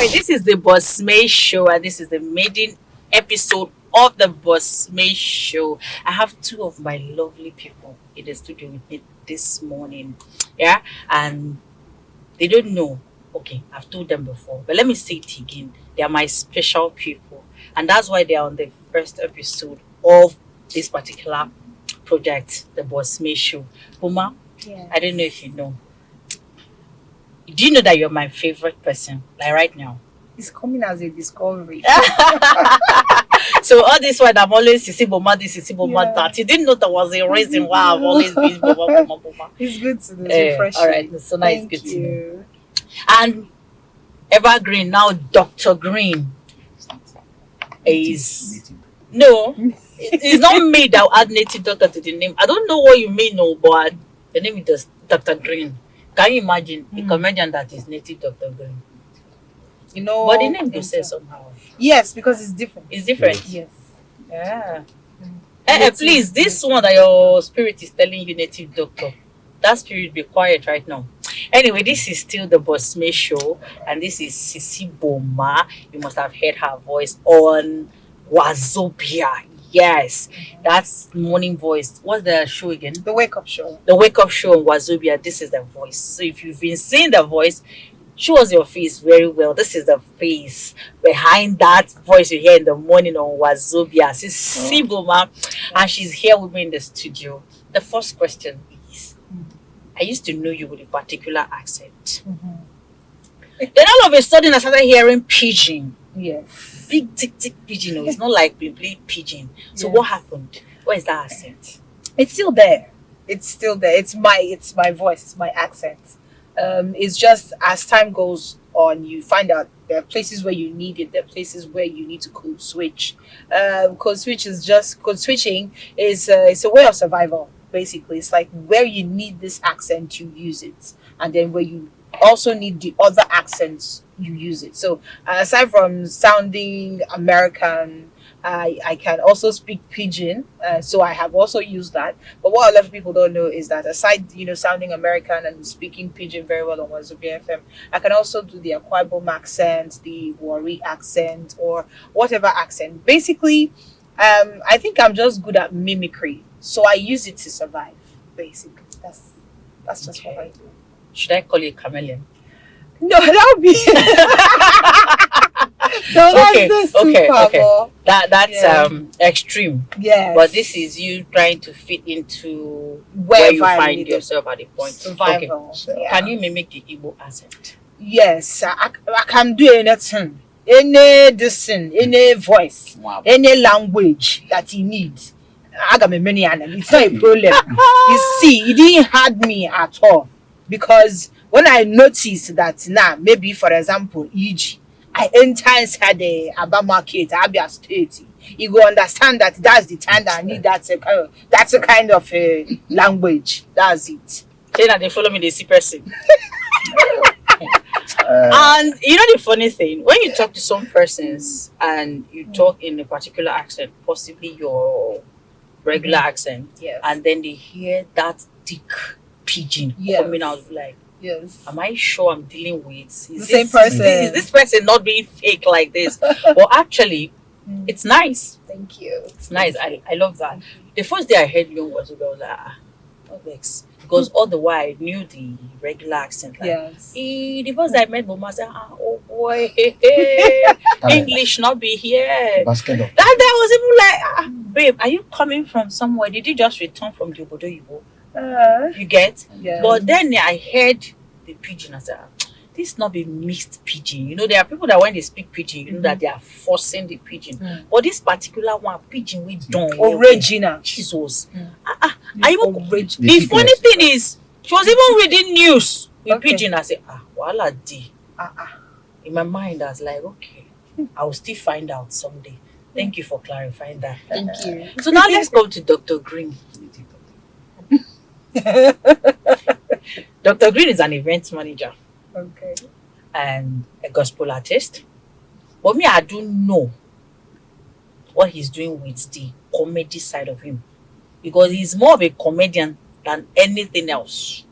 right, this is the Boss May Show, and this is the maiden episode of the Boss May Show. I have two of my lovely people in the studio with me this morning. Yeah, and they don't know. Okay, I've told them before, but let me say it again. They are my special people, and that's why they are on the first episode of this particular project, the Boss May Show. Boma, Yeah. I don't know if you know. Do you know that you're my favorite person, like right now? It's coming as a discovery. So all this while I'm always sisi Boma this, sisi Boma Yeah. that. You didn't know there was a reason why I've always been Boma, Boma, Boma. It's good to know. It's Eh, refreshing. all right, so now it's Thank good to know. you. And Evergreen, now Dr. Green is no, it's not me that will add native doctor to the name. I don't know what you mean, no, but the name is just Dr. Green. Can you imagine a comedian that is native Dr. Green? You know. But the name goes say somehow. Yes, because it's different. It's different. Yes. Yeah. Mm. Please, this one that your spirit is telling you native doctor, that spirit be quiet right now. Anyway, this is still the Boss May Show, and this is Sisi Boma. You must have heard her voice on Wazobia. Yes, that's morning voice. What's the show again? The wake up show. The Wake Up Show on Wazobia. This is the voice. So if you've been seeing the voice, show us your face very well. This is the face behind that voice you hear in the morning on Wazobia. Sisi Boma, and she's here with me in the studio. The first question is, I used to know you with a particular accent. Then all of a sudden I started hearing pidgin. Yes. Big tick pidgin. No, it's not like we play pidgin. So Yes. what happened? Where is that accent? It's still there. It's still there. It's my voice. It's my accent. It's just as time goes on, you find out there are places where you need it. There are places where you need to code switch. Code switching is it's a way of survival. Basically, it's like where you need this accent, you use it, and then where you also need the other accents, you use it. So aside from sounding American, I can also speak pidgin, so I have also used that. But what a lot of people don't know is that aside, sounding American and speaking pidgin very well on wazobia FM, I can also do the Akwa Ibom accent, the Warri accent, or whatever accent. Basically, I think I'm just good at mimicry, so I use it to survive. Basically, that's just what I do. Should I call you a chameleon? No, that would be. No, Okay, that's too okay, far, okay. but That's Yeah. Extreme. yes. But this is you trying to fit into where you Wherever I find need it. yourself at the point. Okay. Survival. Yeah. Can you mimic the Igbo accent? Yes, I can do anything, any listen, any voice, Wow. any language that you need. I got many animals. It's not a problem. You see, it didn't hurt me at all because when I noticed that now, maybe for example, EG, I enter inside the Aba market, Abia State, you go understand that that's the time that I need that's a kind of language. That's it. Then they follow me, they see person. And you know the funny thing, when you talk to some persons and you talk in a particular accent, possibly your regular accent, Yes. and then they hear that thick pidgin Yes. coming out, like, Yes. am I sure I'm dealing with The same person. Is this person not being fake like this? Well, actually, it's nice. Thank you. It's nice. I love that. The first day I heard you was about like, no vex. Because all the while I knew the regular accent. Like, Yes. the first day I met Boma, I said, oh boy, English not be here. Basket of That was even like, babe, are you coming from somewhere? Did you just return from the Obodo Yibo? You get? Yeah. But then I heard the pidgin. I said, this not be mixed pidgin. There are people that when they speak pidgin, you know that they are forcing the pidgin. But this particular one, pidgin we don't. Original. Jesus. Mm. I even, Original. the funny thing is, she was even reading news with Okay. pidgin. I said, wala di. Uh-uh. In my mind, I was like, okay, I will still find out someday. Thank you for clarifying that. Thank you. So now let's go to Dr. Green. Dr. Green is an event manager Okay. and a gospel artist. But me, I don't know what he's doing with the comedy side of him. Because he's more of a comedian than anything else.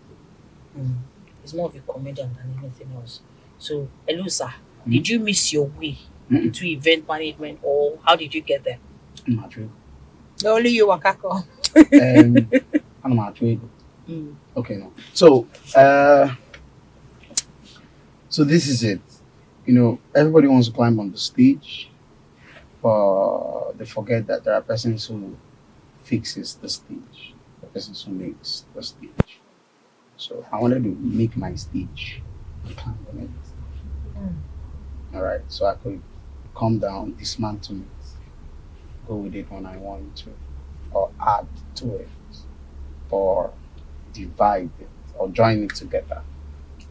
He's more of a comedian than anything else. So, hello, sir. Did you miss your way Mm-mm. into event management, or how did you get there? I'm not sure. The only you wakako. I'm not sure. Mm. Okay, no. So this is it. Everybody wants to climb on the stage, but they forget that there are persons who fixes the stage, the persons who makes the stage. So I wanted to make my stage and climb on it. All right, so I could come down, dismantle it, go with it when I want to, or add to it, or divide it, or join it together.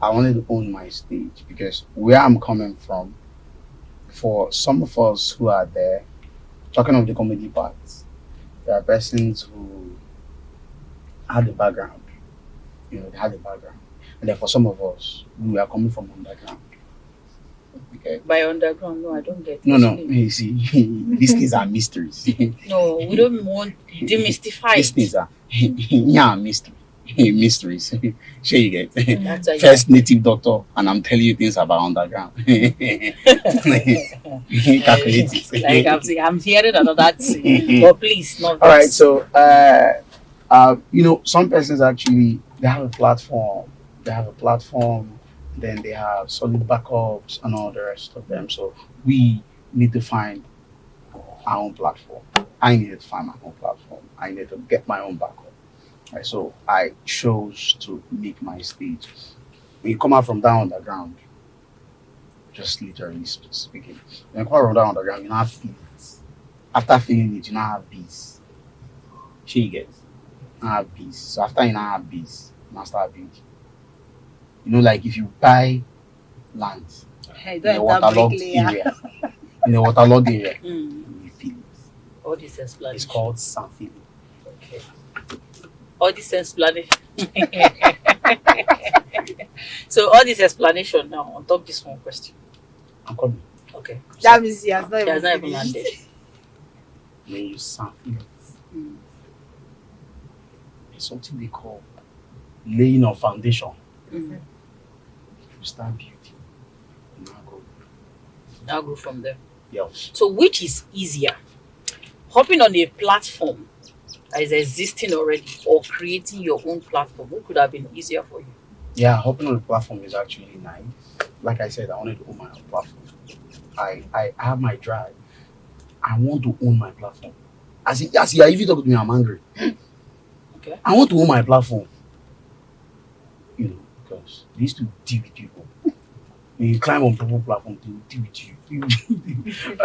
I wanted to own my stage because where I'm coming from, for some of us who are there, talking of the comedy parts, there are persons who had the background, they had the background. And then for some of us, we are coming from underground. Okay. By underground, no, I don't get. No, no. Explain. You see, these things are mysteries. No, we don't want demystify These it. things are yeah, mystery. Mysteries. Sure you get. That's why First native doctor, and I'm telling you things about underground. Calculate it. like I'm hearing another thing. But please, not All right, this. so some persons actually they have a platform. Then they have solid backups and all the rest of them. So we need to find our own platform. I needed to find my own platform. I needed to get my own backup. Right, so I chose to make my stage. When you come out from down underground, just literally speaking, when you come out from down underground, you now feel it. After feeling it, you now have bees. She gets have bees. So after you now have bees, you now start building. Like if you buy land Hey, in a that waterlogged bricklayer. area, Mm. you feel it. All this It's explanation. called sun feeling. Okay. All this explanation. So all this explanation now on top this one question. I'm coming. Okay. That means he has not It has not even even finished. landed. When you sun feel it, Mm. it's something they call laying of foundation. Mm. You start building. You now go. I'll go from there. Yes. So which is easier? Hopping on a platform that is existing already, or creating your own platform? What could have been easier for you? Yeah, hopping on the platform is actually nice. Like I said, I wanted to own my own platform. I have my drive. I want to own my platform. As you are even talking to me, I'm angry. Okay. I want to own my platform. Because they used to deal with people. When you climb on people's platform, they will deal with you.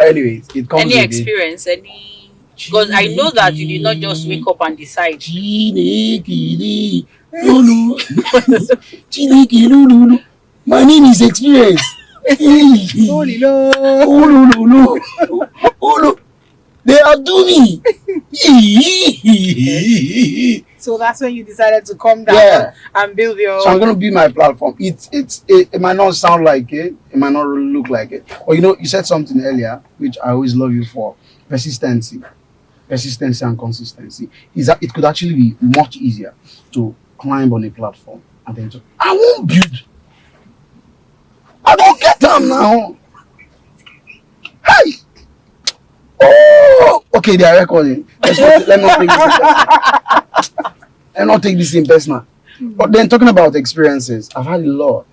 Anyways, it comes Any with experience? Any? Because I know that you did not just wake up and decide. Chinekele, Lulu. Chinekele, my name is Experience. Holy Lord. Oh, they are doing me. So that's when you decided to come down Yeah. and build your So I'm gonna build my platform. It might not sound like it. It might not really look like it. But you said something earlier, which I always love you for: persistency and consistency. It could actually be much easier to climb on a platform and then I won't build. I don't get them now. Hey. Oh, okay, they are recording. Let not take this in personal. But then talking about experiences, I've had a lot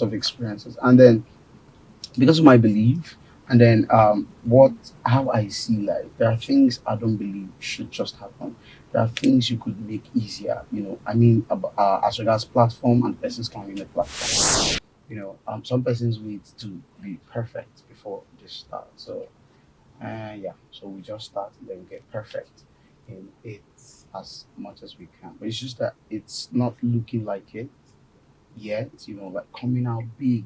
of experiences. And then because of my belief, and then how I see life, there are things I don't believe should just happen. There are things you could make easier. As regards platform and persons climbing the platform. Some persons wait to be perfect before they start. So so we just start and then we get perfect in it as much as we can. But it's just that it's not looking like it yet, like coming out big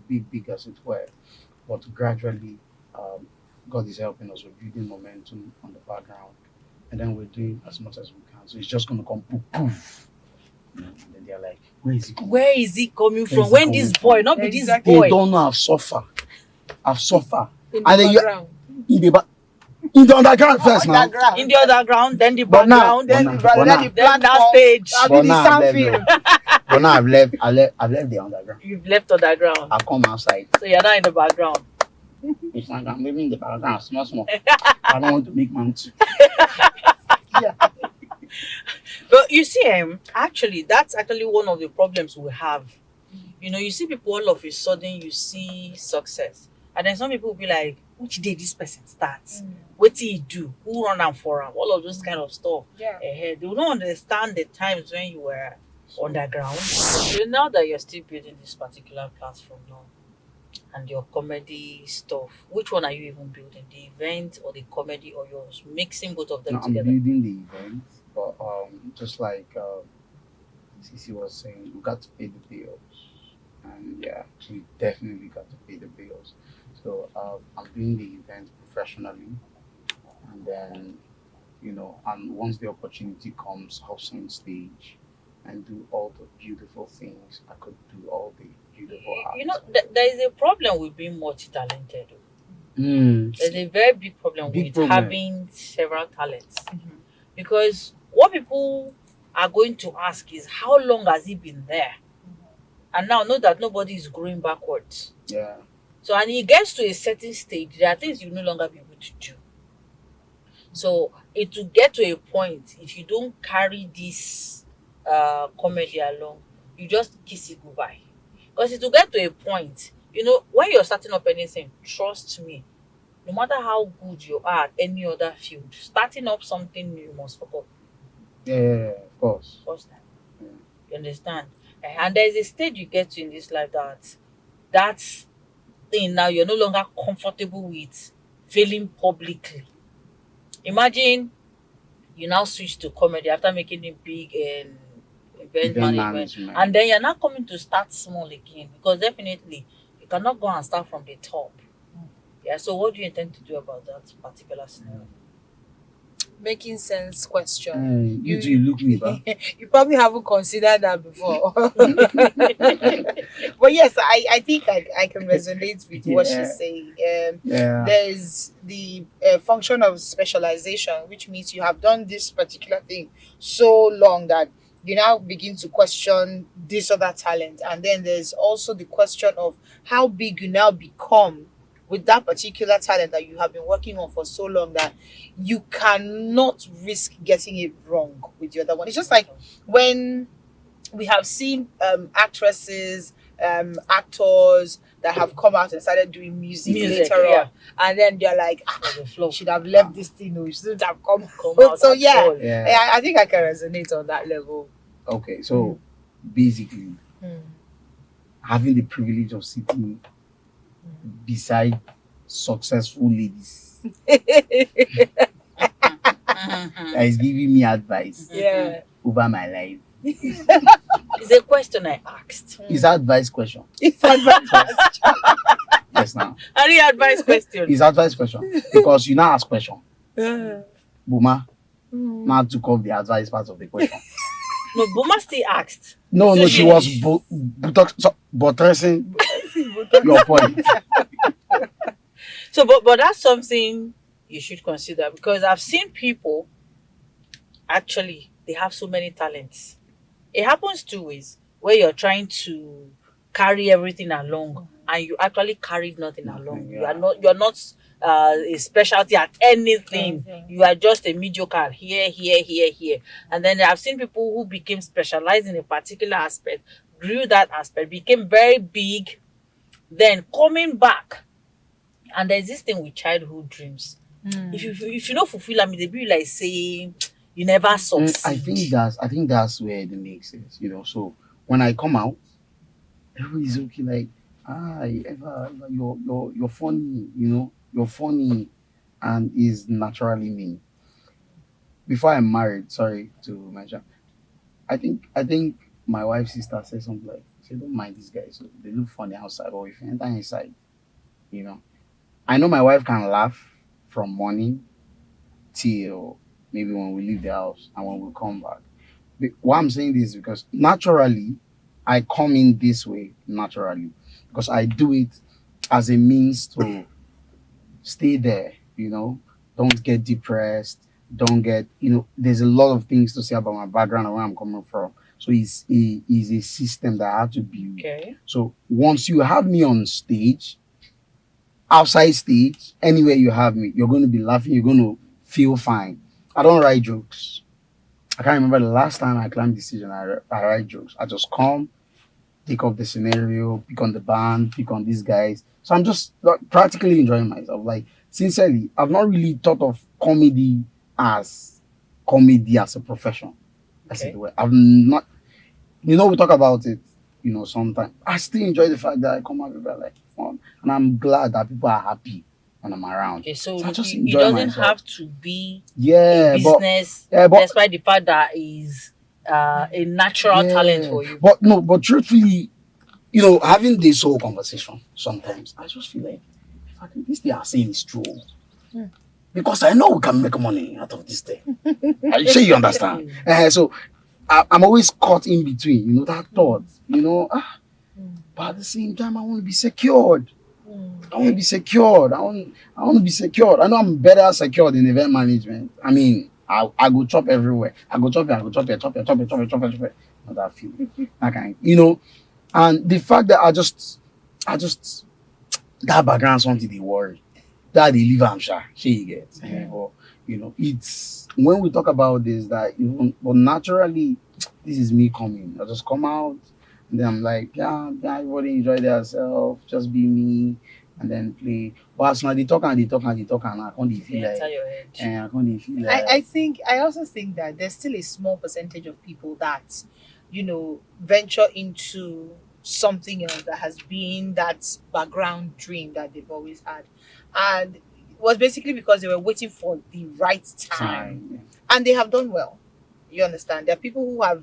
as it were. But gradually, God is helping us. We're building momentum on the background, and then we're doing as much as we can. So it's just gonna come poof. And then they're like, where is it coming? Where is it coming Where from? is it When coming this from? boy, not be this Exactly. They boy. don't know I've suffered. in And then the you- background. In the underground first now. Underground. In the underground, then the But now- background, then but the now- then that platform. stage. I'll But be the now, sound let film. But now I've left the underground. You've left underground. I've come outside. So you're not in the background. It's like I'm living in the background, small, small. I don't want to make mouth. Yeah. But you see, actually, that's actually one of the problems we have. You know, you see people all of a sudden, you see success. And then some people will be like, which day this person starts? What did he do? Who run am for him? All of those kind of stuff. Yeah. They will not understand the times when you were underground. So now that you're still building this particular platform now and your comedy stuff, which one are you even building? The event or the comedy, or you're mixing both of them No, I'm together? building the event, but just like Sisi was saying, we got to pay the bills, and yeah, we definitely got to pay the bills. So I'm doing the event professionally, and then and once the opportunity comes, hop on stage and do all the beautiful things. I could do all the beautiful art. You know, there is a problem with being multi-talented. Mm, There's a very big problem Big with problem. having several talents, Mhm. because what people are going to ask is how long has he been there? And now know that nobody is growing backwards. yeah. So and it gets to a certain stage, there are things you no longer be able to do. So it will get to a point, if you don't carry this comedy along, you just kiss it goodbye. Because it will get to a point, when you're starting up anything, trust me, no matter how good you are at any other field, starting up something new, you must fuck up Yeah, of course. first time. Yeah. You understand? And there's a stage you get to in this life that thing now you're no longer comfortable with failing publicly. Imagine you now switch to comedy after making a big event Event management, management. and then you're not coming to start small again, because definitely you cannot go and start from the top. Yeah, so what do you intend to do about that particular scenario? Making sense question. You do, you look me back. You probably haven't considered that before. But yes, I think I can resonate with what Yeah. she's saying. Yeah. There's the function of specialization, which means you have done this particular thing so long that you now begin to question this other talent. And then there's also the question of how big you now become with that particular talent that you have been working on for so long that you cannot risk getting it wrong with the other one. It's just like when we have seen actresses, actors that have come out and started doing music, later yeah. on, and then they're like, The flow. you should have left this thing, or you shouldn't have come. Out So at yeah, all. Yeah. I think I can resonate on that level. Okay, so basically, having the privilege of sitting beside successful ladies that is giving me advice Yeah. over my life. It's a question I asked. Is advice question? It's advantage. Yes, now. Any advice question? It's advice question because you now ask question. Yeah. Boma now took off the advice part of the question. No, Boma still asked. No, So no, she was buttressing your point. So, but that's something you should consider, because I've seen people actually they have so many talents. It happens two ways, where you're trying to carry everything along and you actually carried nothing along. Yeah. You're not a specialty at anything. Mhm. You are just a mediocre here. And then I've seen people who became specialized in a particular aspect, grew that aspect, became very big, then coming back. And there's this thing with childhood dreams. If you don't fulfill them, they be like saying you never succeed. I think that's where the mix is, So when I come out, everybody's okay, like, Eva, you're funny, you're funny, and is naturally me. Before I'm married, sorry to mention, I think my wife's sister said something like, "Say don't mind these guys, so they look funny outside, but if you enter inside, you know." I know my wife can laugh from morning till maybe when we leave the house and when we come back. Why I'm saying this is because naturally I come in this way naturally because I do it as a means to stay there, don't get depressed, don't get, there's a lot of things to say about my background and where I'm coming from. So it's a system that I had to build. Okay. So once you have me on stage, outside stage, anywhere you have me, you're going to be laughing, you're going to feel fine. I don't write jokes. I can't remember the last time I climbed the stage and I write jokes. I just come, take up the scenario, pick on the band, pick on these guys. So I'm just like, practically enjoying myself. Like, sincerely, I've not really thought of as comedy as a profession. That's Okay. the way. I've not, we talk about it, sometimes. I still enjoy the fact that I come out with like fun. And I'm glad that people are happy when I'm around. Okay, so So I just it enjoy doesn't myself. have to be a Yeah, business, but despite the fact that is a natural talent yeah, for you. but no, but truthfully, having this whole conversation, sometimes I just feel like this they are saying is true. Because I know we can make money out of this thing. I'm sure you understand. So I'm always caught in between, that thought, but at the same time, I want to be secured. I want to be secured. I want to be secured. I know I'm better secured in event management. I mean, I go chop everywhere. I go chop here, I go chop here, chop here, chop here, chop here, chop here, chop here. Not that feeling. That kind, and the fact that I just that background something they worry. That they live am sha, shey you get. Or it's when we talk about this that but naturally this is me coming. I just come out and then I'm like, yeah, everybody enjoy themselves, just be me and then play. But as now they talk and they talk and they talk and I can't dey feel Enter like your head. I can't dey feel I also think that there's still a small percentage of people that, venture into something else that has been that background dream that they've always had. And it was basically because they were waiting for the right time. time. And they have done well. You understand? There are people who have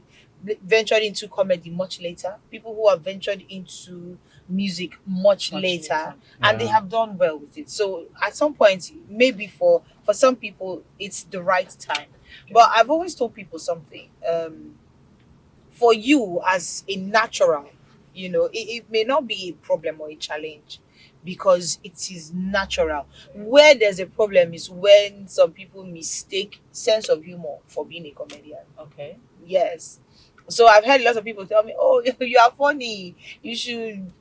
ventured into comedy much later, people who have ventured into music much later, and they Yeah. have done well with it. So at some point, maybe for some people, it's the right time. But I've always told people something. For you as a natural, it may not be a problem or a challenge because it is natural. Where there's a problem is when some people mistake sense of humor for being a comedian. Okay. Yes. So I've heard a lot of people tell me, "Oh, you are funny. You should,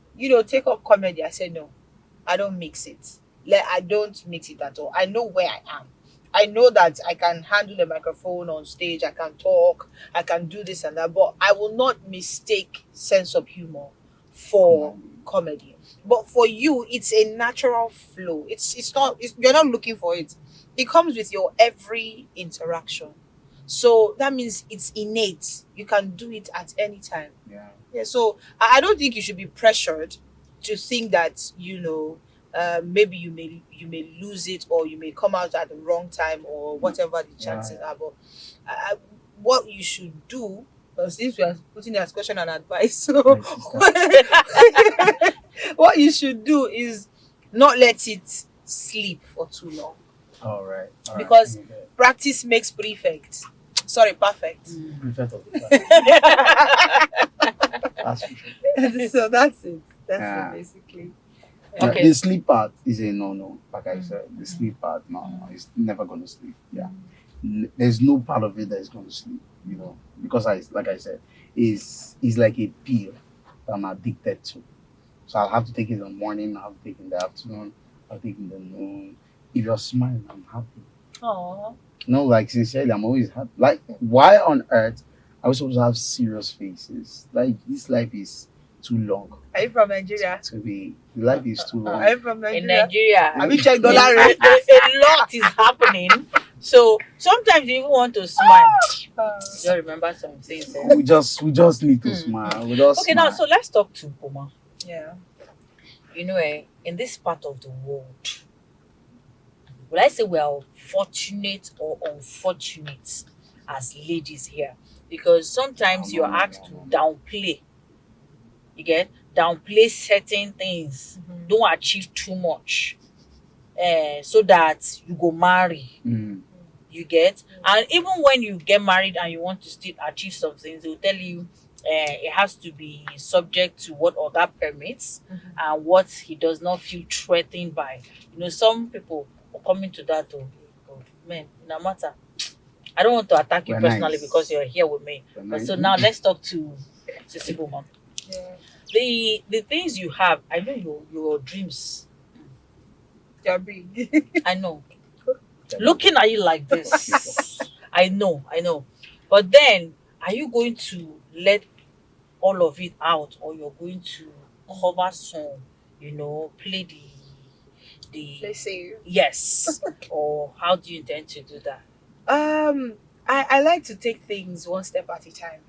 take up comedy." I said, "No, I don't mix it. Like I don't mix it at all. I know where I am. I know that I can handle the microphone on stage. I can talk. I can do this and that. But I will not mistake sense of humor for comedy. But for you, it's a natural flow. It's not. You're not looking for it. It comes with your every interaction. So that means it's innate. You can do it at any time. Yeah. Yeah. So I don't think you should be pressured to think that maybe you may lose it or you may come out at the wrong time or whatever the chances are. But what you should do, since we are putting as question and advice, so what you should do is not let it sleep for too long All right. because practice makes perfect. Sorry, perfect. Prefect of the class. That's for sure. So that's it. That's Yeah. it basically. Yeah, Okay. the sleep part is a no. Like I said, the sleep part, no, it's never gonna sleep. Yeah, there's no part of it that is gonna sleep. Because like I said, is like a pill that I'm addicted to. So I'll have to take it in the morning. I'll have to take it in the afternoon. I'll take it in the noon. If you're smiling, I'm happy. Oh. Like sincerely, I'm always happy. Like, why on earth are we supposed to have serious faces? Like, this life is too long Are you from Nigeria? to be. Life is too long. Are you from In Nigeria? Nigeria, Have you checked a, dollar rate? a lot is happening. So sometimes you even want to smile. Just remember some things. We just need to smile. We just Okay, smile. now so let's talk to Boma. Yeah. In this part of the world, would I say we are fortunate or unfortunate as ladies here? Because sometimes you're asked to downplay. You get downplay certain things. Don't achieve too much. So that you go marry. You get, and even when you get married and you want to still achieve some things, they'll tell you it has to be subject to what other permits and what he does not feel threatened by. Some people are coming to that. Oh God, man, no matter. I don't want to attack you We're personally because nice. you're here with me. We're But nice. so now let's talk to Sisi Boma. Yeah. The things you have, I know your dreams. They're big. I know. Tell me. Looking at you like this, I know. But then, are you going to let all of it out, or you're going to cover some, play the Let's say. yes, or how do you intend to do that? Um, I like to take things one step at a time.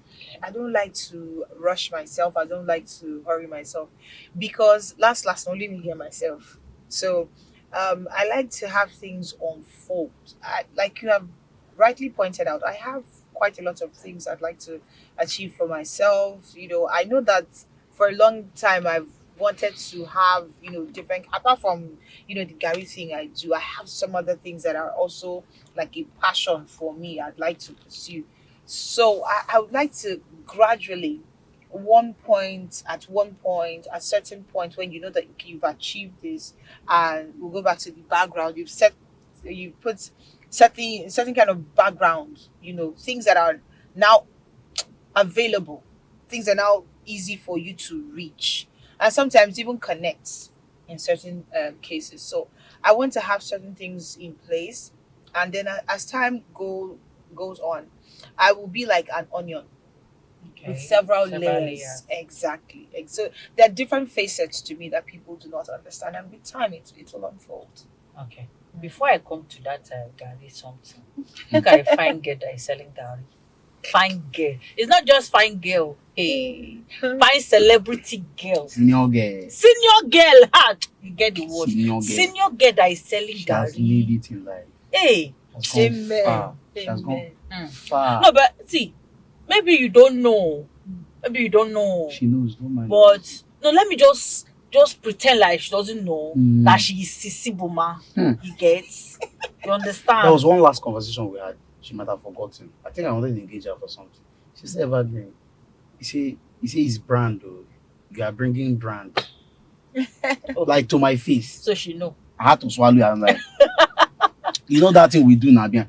I don't like to rush myself. I don't like to hurry myself because last only me and myself. So I like to have things unfold. Like you have rightly pointed out, I have quite a lot of things I'd like to achieve for myself. I know that for a long time I've wanted to have, different apart from, the Gary thing I do, I have some other things that are also like a passion for me I'd like to pursue. So I would like to gradually, at certain point when you know that okay, you've achieved this, and we'll go back to the background. You put certain kind of background, things that are now available, things are now easy for you to reach, and sometimes even connect in certain cases. So I want to have certain things in place, and then as time goes on, I will be like an onion with Okay, several several layers. layers. Exactly. So there are different facets to me that people do not understand, and with time, it will unfold. Okay. Before I come to that Gary something, look at a fine girl that is selling Gary. Fine girl. It's not just fine girl. Hey, fine celebrity girl. Senior girl. Senior girl. Ha! You get the word. Senior girl. Senior girl that is selling She has made Gary. it in life. Hey. She has gone Amen. far. She has gone Amen. Mm. far. No, but see, maybe you don't know. Maybe you don't know. She knows, don't mind. But no, let me just pretend like she doesn't know Mm. that she is Sisi Boma. Hmm. You get? You understand? There was one last conversation we had. She might have forgotten. I think I wanted to engage her for something. She said, Evergreen. You say it's brand though. You are bringing brand. Like to my face. So she know. I had to swallow it. I'm like, you know that thing we do now, Bian?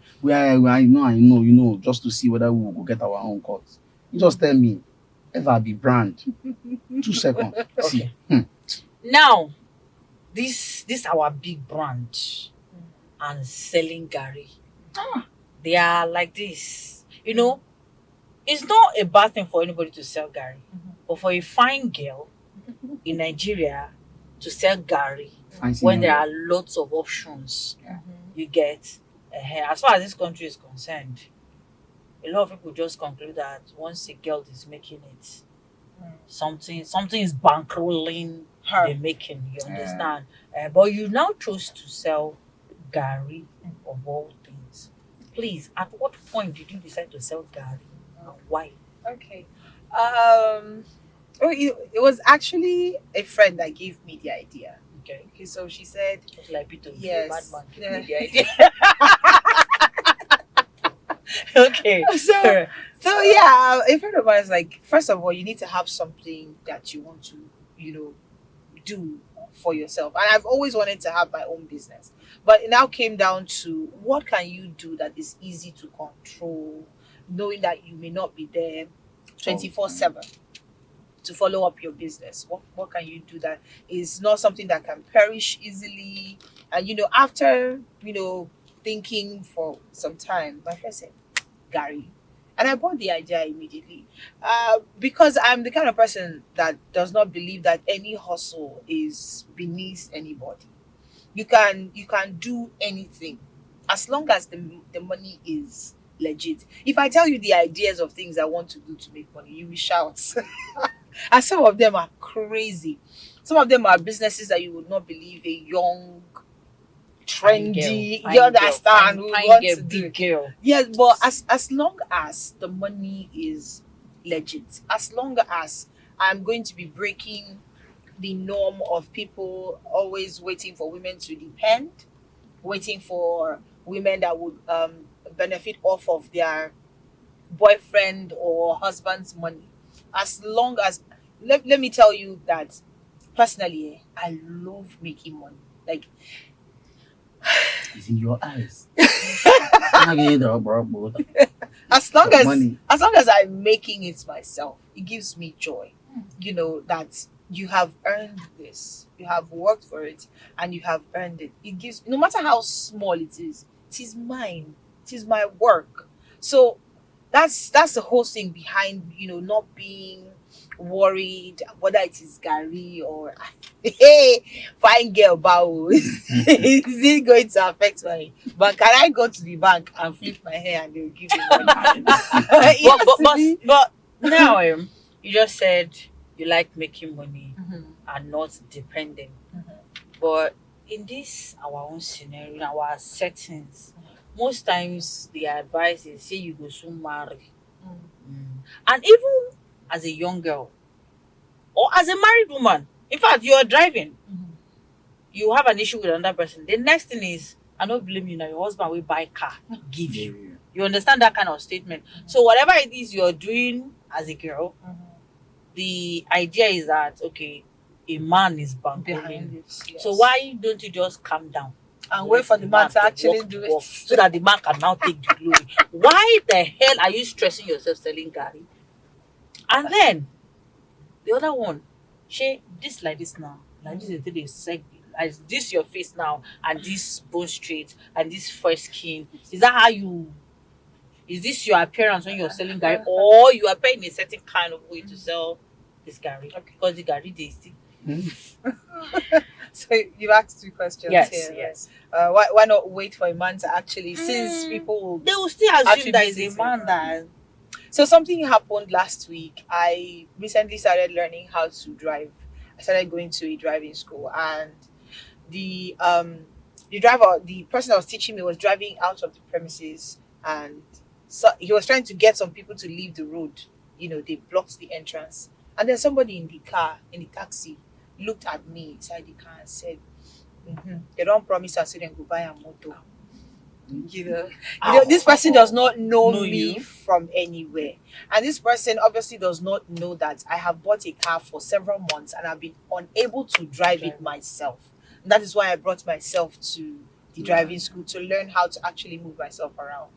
I know, just to see whether we will go get our own cut. You just tell me, ever be brand. 2 seconds. See. Okay. Now, this our big brand and selling Gary. They are like this. It's not a bad thing for anybody to sell Gary. But for a fine girl in Nigeria to sell Gary Fancy when there young are lots of options, you get. As far as this country is concerned, a lot of people just conclude that once a girl is making it, something is bankrolling Her. the making. You understand? But you now chose to sell Gary of all things. Please, at what point did you decide to sell Gary and why? Okay. It was actually a friend that gave me the idea. Okay, Okay, so she said, it's like Peter, Yes. bad man, give Yeah. me the idea. Okay, so yeah, a friend of mine is like, first of all, you need to have something that you want to, do for yourself. And I've always wanted to have my own business. But it now came down to what can you do that is easy to control, knowing that you may not be there 24/7 to follow up your business. What can you do that is not something that can perish easily? And after thinking for some time, my friend said, Gary. And I bought the idea immediately. Because I'm the kind of person that does not believe that any hustle is beneath anybody. You can do anything as long as the money is legit. If I tell you the ideas of things I want to do to make money, you will shout. And some of them are crazy. Some of them are businesses that you would not believe a young, trendy, you understand, who fine want girl, to do. big girl. Yes, but as long as the money is legit, as long as I'm going to be breaking the norm of people always waiting for women to depend, waiting for women that would benefit off of their boyfriend or husband's money. As long as let me tell you that personally, I love making money. Like It's in your eyes. It's not getting the bro. as long For as money. as long as I'm making it myself, it gives me joy. You know that you have earned this, you have worked for it, and you have earned it. It gives, no matter how small it is mine. It is my work. So that's the whole thing behind, not being worried whether it is Gary or hey, fine girl bow. Is it going to affect my bank? Can I go to the bank and flip my hair and they'll give me money? It But has but to but be. but now you just said you like making money Mhm, and not depending. mhm, But in this our own scenario, in our settings, most times the advice is say you go soon marry. mhm, And even as a young girl or as a married woman, in fact, you are driving, mhm. you have an issue with another person. The next thing is, I don't blame you now, your husband will buy car, give Yeah, you. yeah. You understand that kind of statement. So whatever it is you're doing as a girl, the idea is that okay, a man is Behind banking. it, So yes. why don't you just calm down And and wait let for the the man man to to actually walk do the it. walk so that the man can now take the glory? Why the hell are you stressing yourself selling Gary? And then the other one, she this like this now, like this is the they seg like this your face now and this bone straight and this fresh skin. Is that how you? Is this your appearance when you're selling Gary, or you are paying a certain kind of way to sell this Gary? Okay. Because the Gary they still. So you asked two questions Yes, here, right? yes. Why not wait for a man to actually, since people will They will still assume that is attribute a it to man that. So something happened last week. I recently started learning how to drive. I started going to a driving school, and the person that was teaching me was driving out of the premises, and so he was trying to get some people to leave the road. They blocked the entrance, and then somebody in the car, in the taxi, looked at me inside the car and said, they don't promise us so then go buy a motor. This person does not know Know me you. from anywhere, and this person obviously does not know that I have bought a car for several months and I've been unable to drive it myself. And that is why I brought myself to the driving school to learn how to actually move myself around.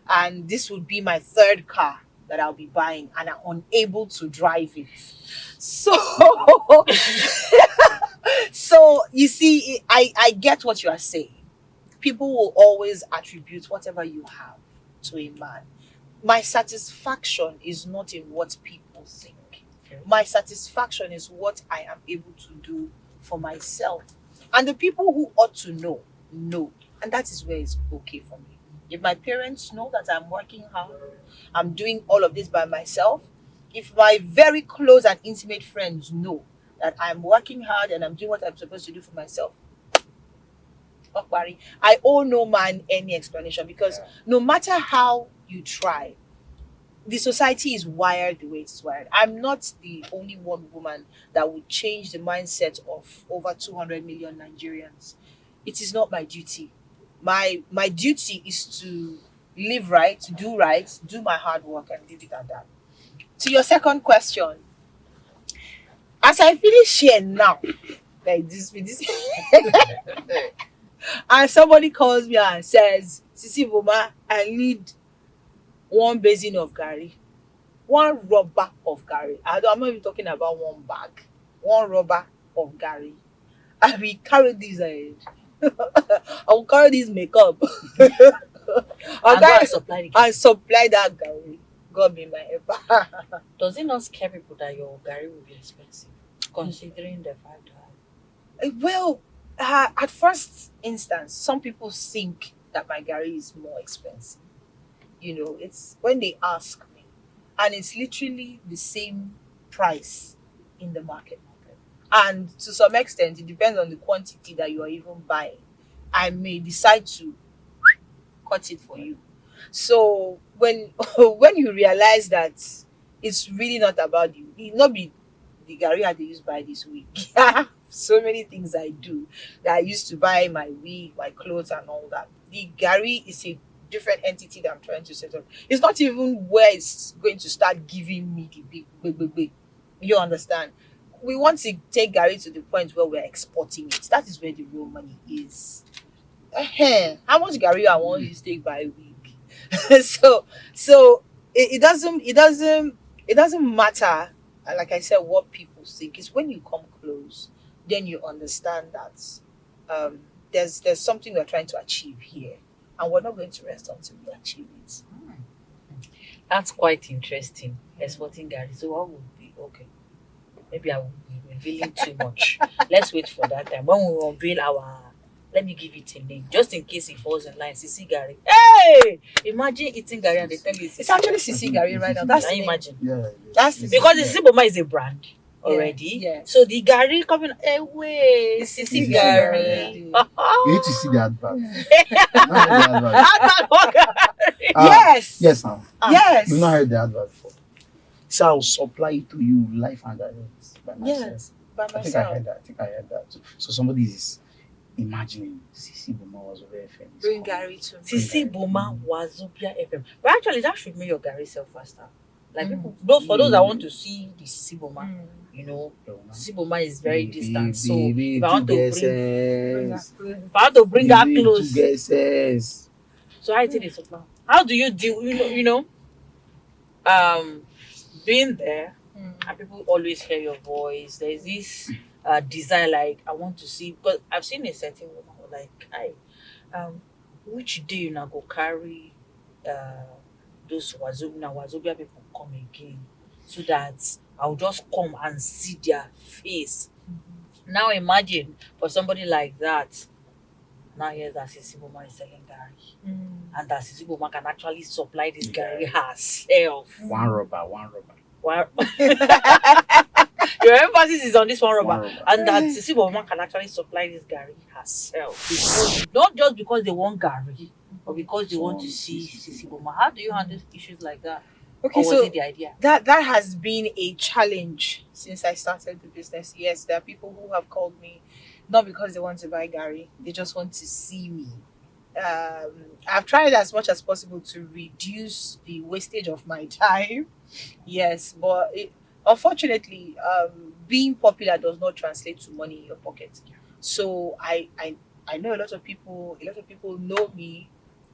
And this would be my third car that I'll be buying, and I'm unable to drive it. So so you see, I get what you are saying. People will always attribute whatever you have to a man. My satisfaction is not in what people think. Okay. My satisfaction is what I am able to do for myself. And the people who ought to know. And that is where it's okay for me. If my parents know that I'm working hard, I'm doing all of this by myself, if my very close and intimate friends know that I'm working hard and I'm doing what I'm supposed to do for myself, Okbari, I owe no man any explanation, because no matter how you try, the society is wired the way it's wired. I'm not the only one woman that would change the mindset of over 200 million Nigerians. It is not my duty. My duty is to live right, do my hard work, and leave it at that. To your second question, as I finish here now, like this with this, and somebody calls me and says, Sisi Boma, I need one basin of Gary, one rubber of Gary. I'm not even talking about one bag, one rubber of Gary. I will carry this I will carry this makeup. I'll And go carry and supply the and supply that Gary. God be my helper. Does it not scare people that your Gary will be expensive, considering the fact that Well, at first instance, some people think that my Gary is more expensive. It's when they ask me, and it's literally the same price in the market. And to some extent, it depends on the quantity that you are even buying. I may decide to cut it for you. So when when you realize that it's really not about you, it not be the Gary I dey use buy this week. So many things I do that I used to buy my wig, my clothes, and all that. The Gary is a different entity that I'm trying to set up. It's not even where it's going to start giving me the big. You understand? We want to take Gary to the point where we're exporting it. That is where the real money is. How much Gary I want you to take by a week? So it doesn't matter, like I said, what people think. It's when you come close, then you understand that um there's something we're trying to achieve here, and we're not going to rest until we achieve it. That's quite interesting. Exporting Gary. So what would be okay? Maybe I will be revealing too much. Let's wait for that time when we unveil our. Let me give it a name, just in case it falls in line. Sisi Gary. Hey, imagine eating Gary and they tell you It's actually Sisi Gary right now. That's Can the you name. imagine? Yeah. That's the Because the Yeah. Sisi Boma is a brand already. Yeah. So the Gary coming away. It's Sisi Sisi Gary. Gary. You need to see the advert. Ah, Yes. yes, now. Yes. You've not heard the advert before. So I'll supply it to you live and direct by myself. Yes. By I think I myself. heard that. I think I heard that. So somebody is imagining Sisi Boma was very famous. Bring Gary to me. Sisi Boma wazobia FM. But actually, that should make your Gary sell faster. Like Mm. people, those that want to see the Sisi Boma, Mm. you know, Boma. Sisi Boma is very distant. So Baby, if I want to Bring bring, her guesses. close. if I want to bring her Baby, close, guesses. so how it is supply? How do you deal? Being there Mm. and people always hear your voice. There's this desire, like I want to see because I've seen a certain woman who like, hi, which day you now go carry those wazobia people come again, so that I'll just come and see their face. Now imagine for somebody like that. Now here's that Sisi Boma is selling Gary, Mm. and that Sisi Boma can actually supply this Gary herself. One rubber. Wow. Your emphasis is on this one, One Robert. rubber. And that Sisi Boma can actually supply this Gary herself. Because, not just because they want Gary, but because they want to see Sisi Boma. How do you handle issues like that? Okay, Or was so it the idea? that has been a challenge since I started the business. Yes, there are people who have called me not because they want to buy Gary, they just want to see me. I've tried as much as possible to reduce the wastage of my time. Yes, but unfortunately, being popular does not translate to money in your pocket. So I know a lot of people. A lot of people know me,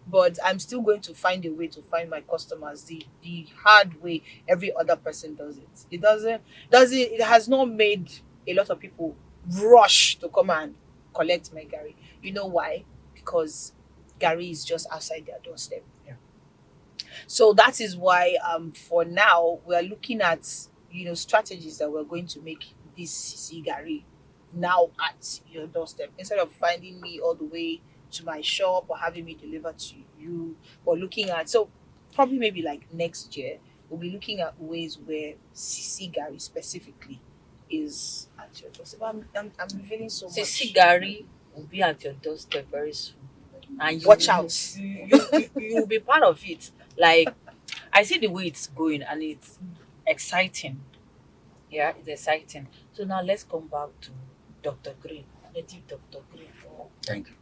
but I'm still going to find a way to find my customers the hard way every other person does it. It has not made a lot of people rush to come and collect my Gary. You know why? Because Gary is just outside their doorstep. Yeah. So that is why for now we are looking at strategies that we're going to make this CC Gary now at your doorstep, instead of finding me all the way to my shop or having me deliver to you. Or looking at, so probably maybe like next year we'll be looking at ways where CC Gary specifically is at your doorstep. I'm feeling so much. Sisi Gary will be at your doorstep very soon. And you Watch will- out. You will be part of it. Like, I see the way it's going and it's exciting. Yeah, it's exciting. So now let's come back to Dr. Green. Native Dr. Green. Thank you.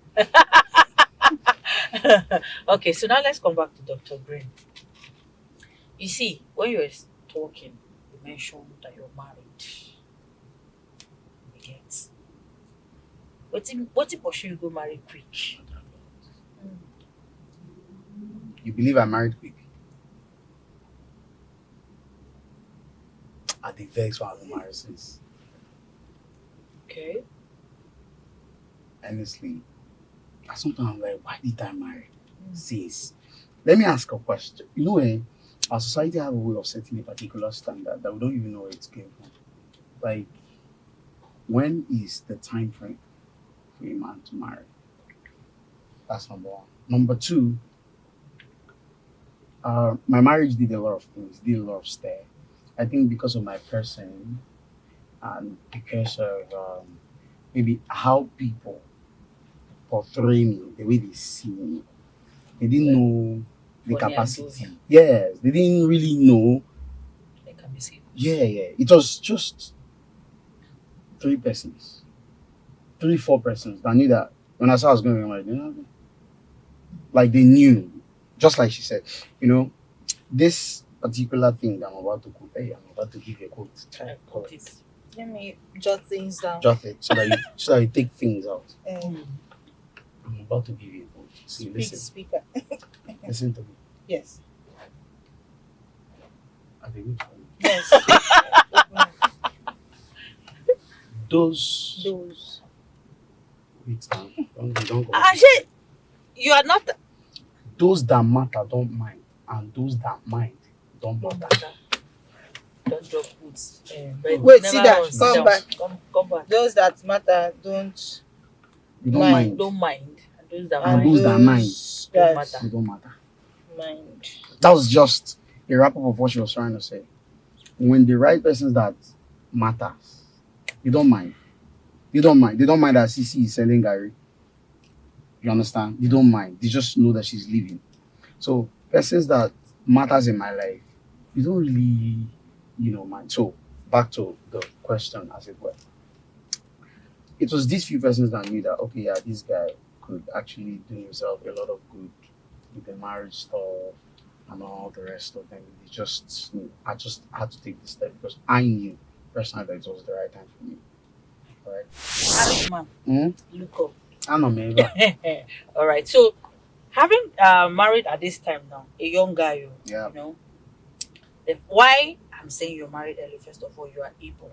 Okay, so now let's come back to Dr. Green. You see, when you were talking, you mentioned that you're married. You get. What if pursue you go marry quick? You believe I married quick? I think vex for having married since. Okay. Honestly, sometimes I'm like, why did I marry? Since. Let me ask a question. You know, our society have a way of setting a particular standard that we don't even know where it came from. Like, when is the time frame for a man to marry? That's number one. Number two, my marriage did a lot of things, did a lot of stuff. I think because of my person and because of maybe how people portray me, the way they see me, they didn't know the Funny and capacity. jovial. Yes, they didn't really know. They can be seen. Yeah. It was just 3 persons, 4 persons that knew that when I said I was going to get married, like they knew, just like she said, this particular thing that I'm about to quote, hey, I'm about to give you a quote. I put it. Let me jot things down. Jot it so that you take things out. Um, I'm about to give you a quote. See, speak, listen, speaker. listen to me. Yes. I think Yes. those Those. wait now, don't go. Actually, you are not. Those that matter don't mind, and those that mind don't Don't matter. matter. Don't drop boots. But Wait, never sit down. run. Sit Come down. back. Come back. Those that matter don't You don't mind. mind, Don't mind. And those that and And mind those that mind, those don't that matter. they don't matter. mind. That was just a wrap up of what she was trying to say. When the right persons that matters, you don't mind. You don't mind. They don't mind that Sisi is selling Gary. You understand? They don't mind. They just know that she's leaving. So persons that matters in my life, you don't really, mind. So back to the question, as it were. It was these few persons that knew that okay, yeah, this guy could actually do himself a lot of good with the marriage stuff and all the rest of them. They just knew. I just had to take this step because I knew personally that it was the right time for me. Right? Married man, look up. I know maybe. All right. So, having married at this time now, a young guy, Yeah. you know, why I'm saying you're married early. First of all, you are able.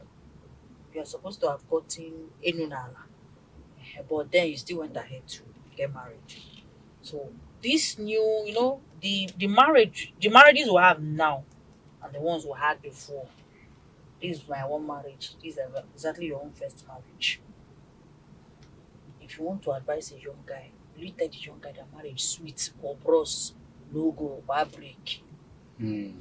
You are supposed to have gotten Enunala, but then you still went ahead to get married. So this new, the marriages we have now and the ones we had before. This is my one marriage. This is exactly your own first marriage. If you want to advise a young guy, will you tell the young guy that marriage sweet or bros, no go, bad break? Hmm.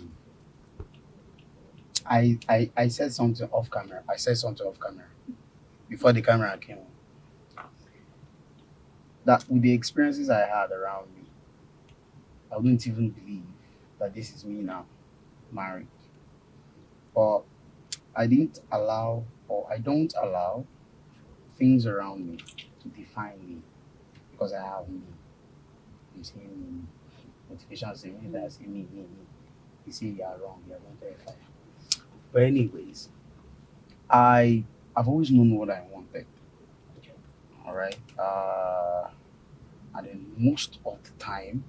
I said something off camera. I said something off camera before the camera came on. That with the experiences I had around me, I wouldn't even believe that this is me now, married. But I didn't allow, or I don't allow things around me to define me because I have me. You see me. Motivation say me, that say me. You say you are wrong, you are going to fire. But anyways, I've always known what I wanted. All right. And then most of the time,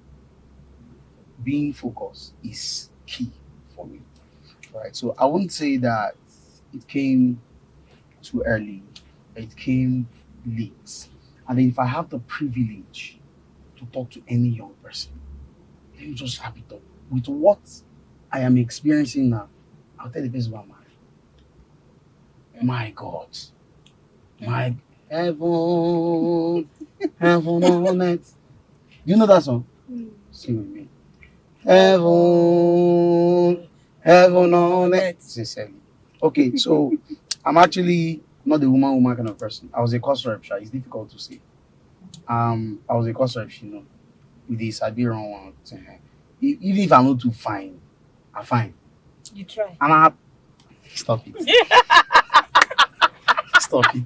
being focused is key for me. Right. So I wouldn't say that it came too early. It came late. And then if I have the privilege to talk to any young person, let me just have it up. With what I am experiencing now, I'll tell the person about my God. My heaven, heaven on earth. Do you know that song? Sing with me. Heaven, heaven on earth. Sincerely. Okay, so I'm actually not the woman kind of person. I was a course rep, it's difficult to say. I was a course rep, with this I be wrong one. Even if I'm not too fine, I'm fine. You try. And I stop it. Stop it.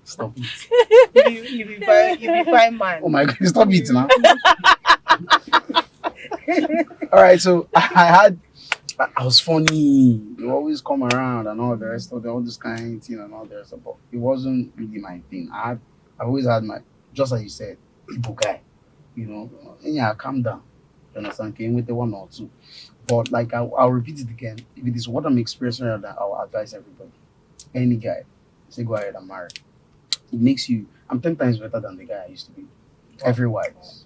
Stop it. You be fine man. Oh my god, stop it now. Alright, so I was funny. You always come around and all the rest of all this kind of thing and all the rest of but it wasn't really my thing. I always had my just like you said, Igbo guy. And yeah, calm down. You understand? Came with the one or two. But like I'll repeat it again. If it is what I'm experiencing right now, I'll advise everybody. Any guy, say go ahead and marry. It makes you I'm 10 times better than the guy I used to be. Everywise.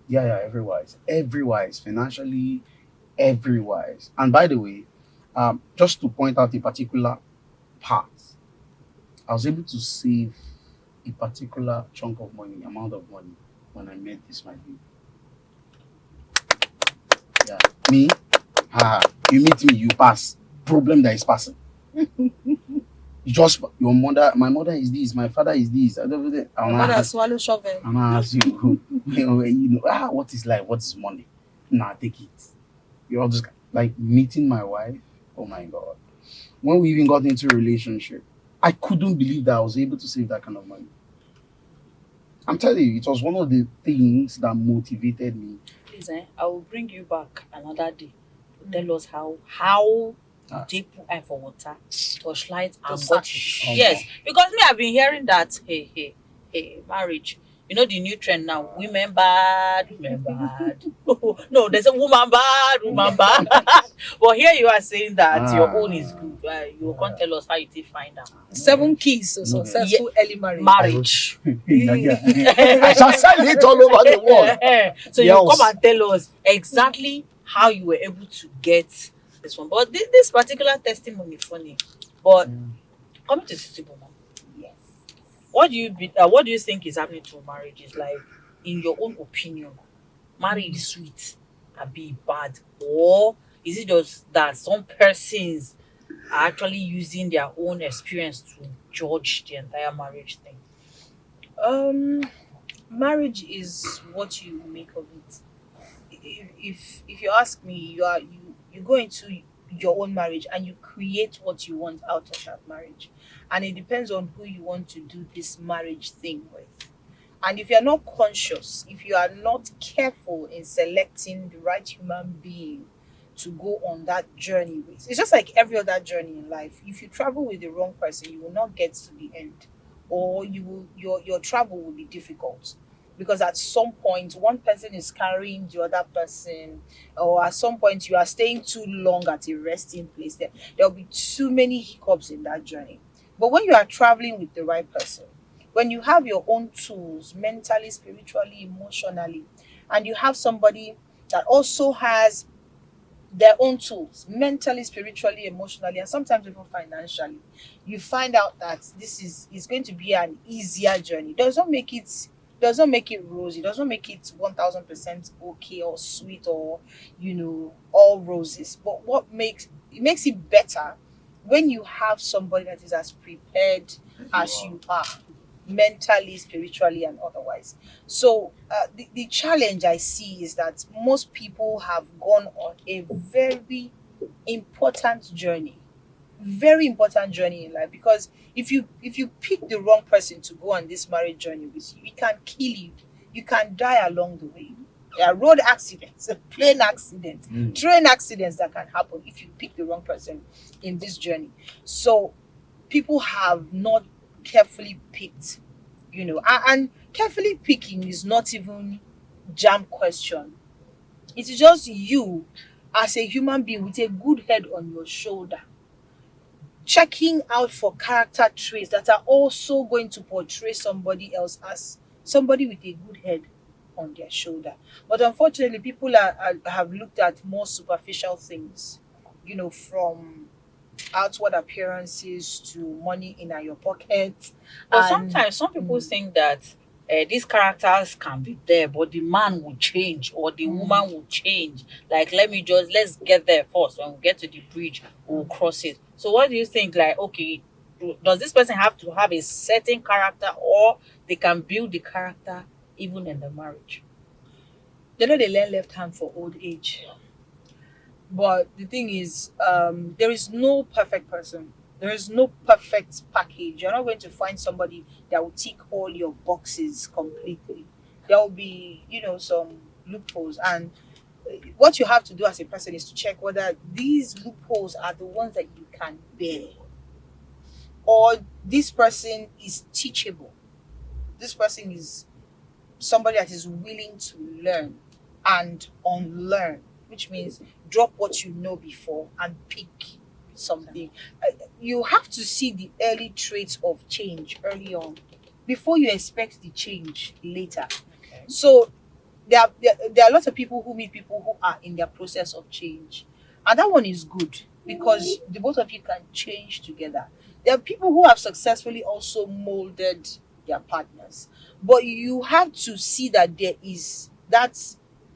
Yeah, everywise. Everywise. Financially, everywise. And by the way, just to point out a particular part, I was able to save a particular chunk of money, amount of money, when I met this my baby. Yeah. Me, you meet me, you pass. Problem that is passing. You just my mother is this, my father is this. Your mother swallow shovel. I'm gonna ask you, what is life? What is money? Nah, take it. You're just like meeting my wife. Oh my god. When we even got into a relationship, I couldn't believe that I was able to save that kind of money. I'm telling you, it was one of the things that motivated me. Please, I will bring you back another day to tell us how Ah. take put eye for water, torchlight, and To got search it. it. Yes, because me, I've been hearing that hey, marriage, You know the new trend now, women bad, women bad. No, there's a woman bad, woman bad. But here you are saying that your own is Ah, good. You can't tell us how you did find out. Seven keys to no, Yeah, successful early marriage. marriage. I shall sell it all over the world. So you come Yes. and tell us exactly how you were able to get this one. But this particular testimony funny. But coming to Sisi Boma, Yes. what do you think is happening to marriages? Like, in your own opinion, marriage is sweet, be bad, or is it just that some persons are actually using their own experience to judge the entire marriage thing? Um, Marriage is what you make of it. If you ask me, you go into your own marriage and you create what you want out of that marriage, and it depends on who you want to do this marriage thing with. And if you are not conscious, if you are not careful in selecting the right human being to go on that journey with, it's just like every other journey in life. If you travel with the wrong person, you will not get to the end, or your travel will be difficult, because at some point one person is carrying the other person, or at some point you are staying too long at a resting place. There'll be too many hiccups in that journey. But when you are traveling with the right person, when you have your own tools mentally, spiritually, emotionally, and you have somebody that also has their own tools mentally, spiritually, emotionally, and sometimes even financially, you find out that this is going to be an easier journey. Does not make it rosy, does not make it 1000% okay or sweet, or all roses. But what makes it better when you have somebody that is as prepared as you are, mentally, spiritually, and otherwise. So the challenge I see is that most people have gone on a important journey very important journey in life, because if you pick the wrong person to go on this marriage journey with you, it can kill you. You can die along the way. There are road accidents, plane accidents, train accidents that can happen if you pick the wrong person in this journey. So people have not carefully picked, and carefully picking is not even jam question. It is just you as a human being with a good head on your shoulder, checking out for character traits that are also going to portray somebody else as somebody with a good head on their shoulder. But unfortunately, people have looked at more superficial things, from outward appearances to money in your pocket. But And sometimes some people think that these characters can be there, but the man will change or the woman will change. Like, let's get there first. When we get to the bridge, we'll cross it. So, what do you think? Like, okay, does this person have to have a certain character, or they can build the character even in the marriage? they learn left hand for old age. But the thing is, there is no perfect person. There is no perfect package. You're not going to find somebody that will tick all your boxes completely. There will be, some loopholes. And what you have to do as a person is to check whether these loopholes are the ones that you can bear, or this person is teachable. This person is somebody that is willing to learn and unlearn, which means drop what you know before and pick something. You have to see the early traits of change early on before you expect the change later. Okay. So there are lots of people who meet people who are in their process of change, and that one is good because the both of you can change together. There are people who have successfully also molded their partners, but you have to see that there is that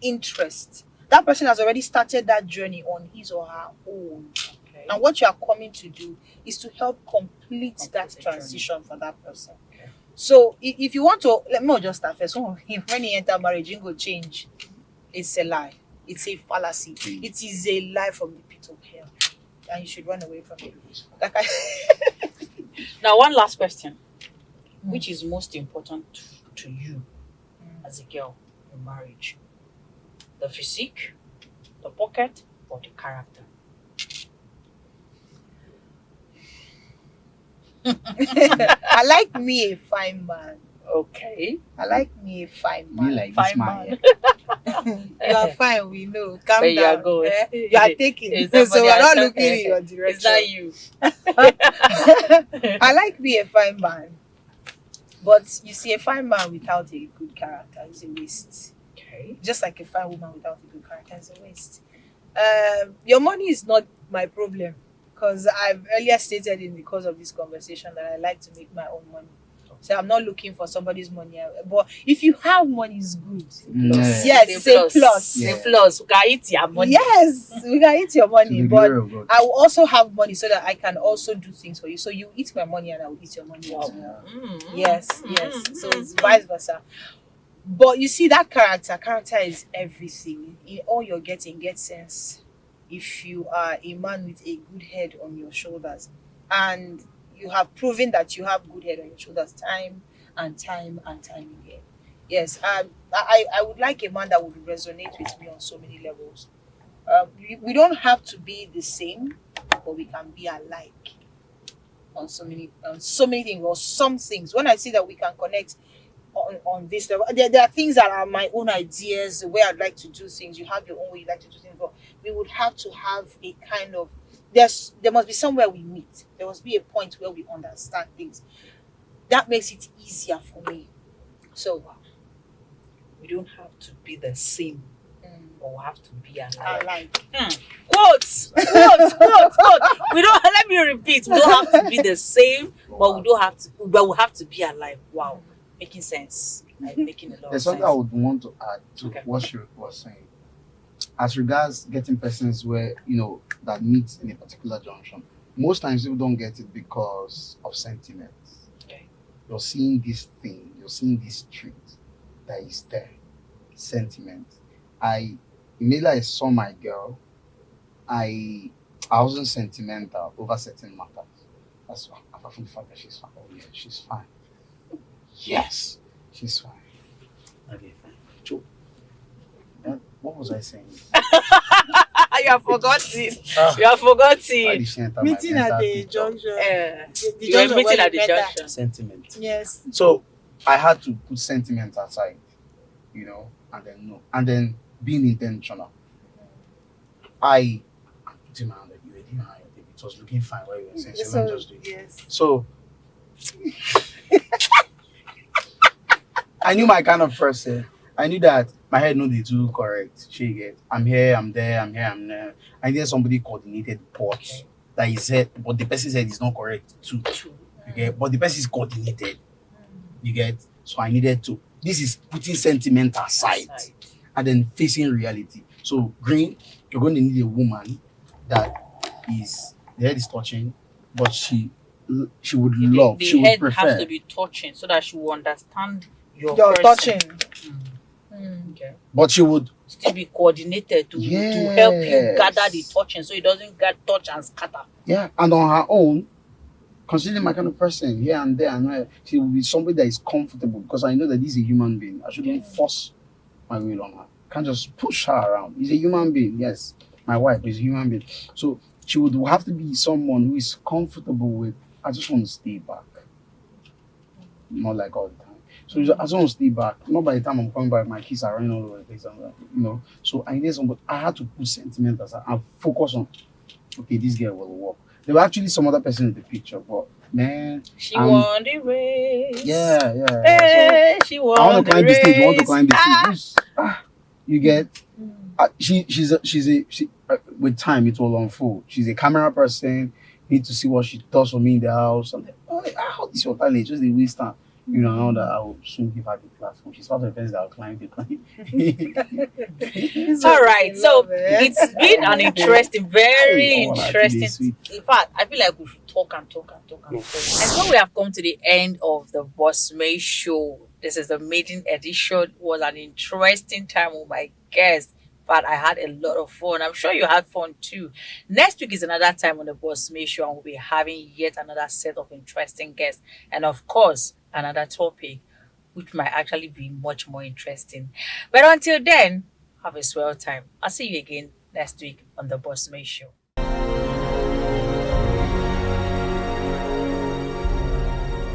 interest. That person has already started that journey on his or her own, Okay. and what you are coming to do is to help complete that Complete the journey. transition for that person. Okay. So if you want to, let me just start first. When you enter marriage, you go change. It's a lie. It's a fallacy. It is a lie from the pit of hell, and you should run away from it. Like I, Now, one last question. Which is most important to you as a girl in marriage? The physique, the pocket, or the character? I like me a fine man. Okay. I like me a fine Me man. like this Fine man. man. You are fine, we know. Where Calm you are down. going? You are taking. Is So somebody we're else? not looking in your It's not direction. you. I like me a fine man. But you see, a fine man without a good character is a waste. Okay. Just like a fine woman without a good character is a waste. Your money is not my problem because I've earlier stated in the course of this conversation that I like to make my own money. So I'm not looking for somebody's money. But if you have money, it's good. Yeah. Yes, The it's a plus. The Yeah. plus. You can eat your money. Yes, we can eat your To money, the but glory of God. I will also have money so that I can also do things for you. So you eat my money and I will eat your money as well. Yes, yes. So it's vice versa. But you see that character is everything. In all you're getting, get sense. If you are a man with a good head on your shoulders, and you have proven that you have good head on your shoulders time and time and time again. Yes, I would like a man that would resonate with me on so many levels. We don't have to be the same, but we can be alike on so many things or some things. When I see that we can connect on this level. There are things that are my own ideas, the way I'd like to do things. You have your own way you like to do things, but we would have to have a kind of there must be somewhere we meet. There must be a point where we understand things. That makes it easier for me. So We don't have to be the same, but we have to be I alike. like Quotes, quotes, quotes, quotes. We don't. Let me repeat. We don't have to be the same, but we don't have to. But we have to be alike. Wow, making sense. Like making a lot of There's sense. something I would want to add to Okay. what she was saying. As regards getting persons where, that meet in a particular junction, most times people don't get it because of sentiments. Okay. You're seeing this thing, you're seeing this trait that is there. Sentiment. Immediately I saw my girl, I wasn't sentimental over certain matters. That's why, apart from the fact that she's fine. Oh yeah, she's fine. Yes, she's fine. Okay, fine. So, what was I saying? You have forgotten. Ah. You have Why forgotten. did she enter my meeting at mental the picture? junction. The You were junction where meeting you at the met her. junction. Sentiment. Yes. So I had to put sentiment aside, and then being intentional. I put my hand, you were doing how you did. It was looking fine while you were saying, so let me just do it. Yes. So I knew my kind of person. I knew that my head no dey too correct. She get, I'm here, I'm there, I'm here, I'm there. I needed somebody coordinated but Okay. that is said, but the person's head is not correct too. Two. You get, but the person is coordinated. You get, so I needed to. This is putting sentiment aside and then facing reality. So green, you're going to need a woman that is the head is touching, but she would love, The she would head prefer. has to be touching so that she will understand your You're person. touching. Okay. But she would, Still be coordinated to help you Yes. gather the touching so it doesn't get touch and scatter. yeah, and on her own, considering my kind of person here and there, and where she will be somebody that is comfortable because I know that this is a human being. I shouldn't force my will on her. Can't just push her around. He's a human being. Yes, my wife is a human being. So she would have to be someone who is comfortable with. I just want to stay back, not like all the time. So I just want to stay back. Not by the time I'm coming back, my kids are running all over the place. I'm like, So I needed somebody. I had to put sentiment aside and focus on. Okay, this girl will work. There were actually some other person in the picture, but man, She won the race. yeah. Hey, she won I want the to climb race. the stage. You want to climb the Ah. stage. You get. She's with time it will unfold. She's a camera person. You need to see what she does for me in the house. I'm like, oh, how this your talent? Just the waste time. Now that I will soon give her the platform. She's part of the person that will climb the climb. All right, so eh? it's been an interesting, very Oh, actually, interesting. sweet. In fact, I feel like we should talk and talk and talk and talk. And so we have come to the end of the Boss May show. This is the maiden edition. It was an interesting time with my guests. But I had a lot of fun. I'm sure you had fun too. Next week is another time on the Boss May show, and we'll be having yet another set of interesting guests, and of course, another topic which might actually be much more interesting. But until then, have a swell time. I'll see you again next week on the Boss May show.